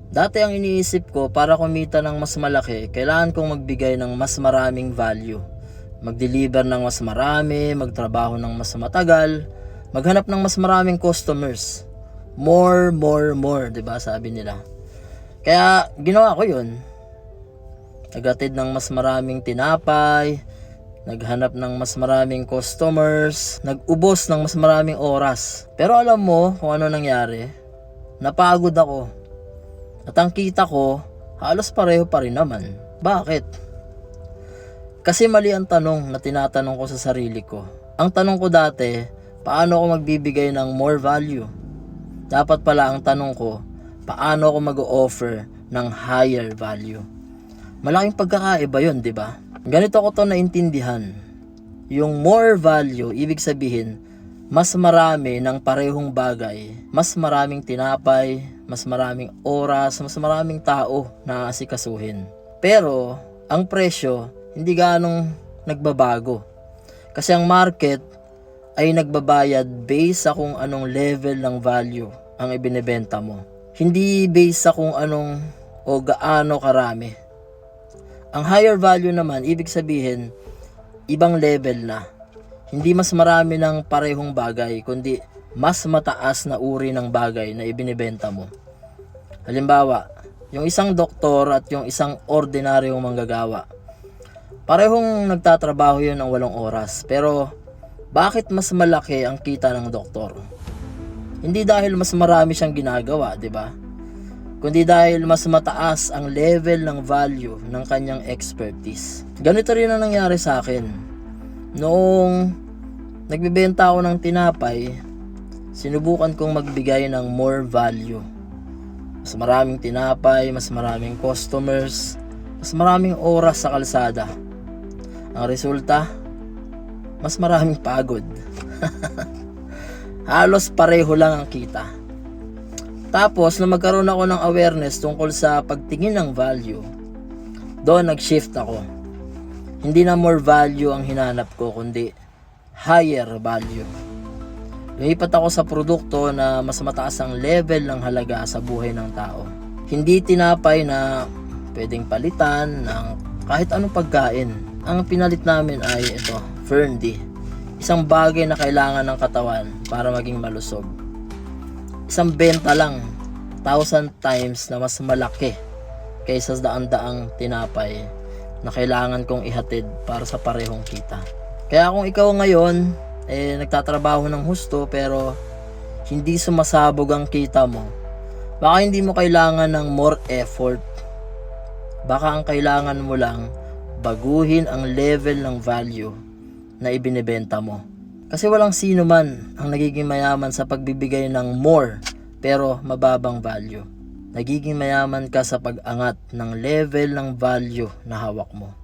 Dati ang iniisip ko, para kumita ng mas malaki, kailangan kong magbigay ng mas maraming value. Mag-deliver ng mas marami, magtrabaho ng mas matagal, maghanap ng mas maraming customers. More, more, 'di ba sabi nila? Kaya ginawa ko 'yun. Naghatid ng mas maraming tinapay, naghanap ng mas maraming customers, nag-ubos ng mas maraming oras. Pero alam mo kung ano nangyari? Napagod ako. At ang kita ko, halos pareho pa rin naman. Bakit? Kasi mali ang tanong na tinatanong ko sa sarili ko. Ang tanong ko dati, paano ako magbibigay ng more value? Dapat pala ang tanong ko, paano ako mag-o-offer ng higher value? Malaking pagkakaiba yun, di ba? Ganito ko to naintindihan. Yung more value, ibig sabihin, mas marami ng parehong bagay, mas maraming tinapay, mas maraming oras, mas maraming tao na asikasuhin. Pero, ang presyo, hindi ganong nagbabago. Kasi ang market ay nagbabayad based sa kung anong level ng value ang ibinebenta mo. Hindi based sa kung anong o gaano karami. Ang higher value naman, ibig sabihin, ibang level na. Hindi mas marami ng parehong bagay, kundi mas mataas na uri ng bagay na ibinebenta mo. Halimbawa, yung isang doktor at yung isang ordinaryong manggagawa. Parehong nagtatrabaho yun ng 8 oras, pero bakit mas malaki ang kita ng doktor? Hindi dahil mas marami siyang ginagawa, di ba? Kundi dahil mas mataas ang level ng value ng kanyang expertise. Ganito rin ang nangyari sa akin. Noong nagbebenta ako ng tinapay, sinubukan kong magbigay ng more value. Mas maraming tinapay, mas maraming customers, mas maraming oras sa kalsada. Ang resulta, mas maraming pagod. Halos pareho lang ang kita. Tapos, nung magkaroon ako ng awareness tungkol sa pagtingin ng value, doon nag-shift ako. Hindi na more value ang hinanap ko, kundi higher value. Lumipat ako sa produkto na mas mataas ang level ng halaga sa buhay ng tao. Hindi tinapay na pwedeng palitan ng kahit anong pagkain. Ang pinalit namin ay ito, Ferndy. Isang bagay na kailangan ng katawan para maging malusog. Isang benta lang, 1,000 times na mas malaki kaysa sa daan-daang tinapay na kailangan kong ihatid para sa parehong kita. Kaya kung ikaw ngayon, nagtatrabaho ng husto pero hindi sumasabog ang kita mo, baka hindi mo kailangan ng more effort. Baka ang kailangan mo lang baguhin ang level ng value na ibinebenta mo. Kasi walang sino man ang nagiging mayaman sa pagbibigay ng more pero mababang value. Nagiging mayaman ka sa pag-angat ng level ng value na hawak mo.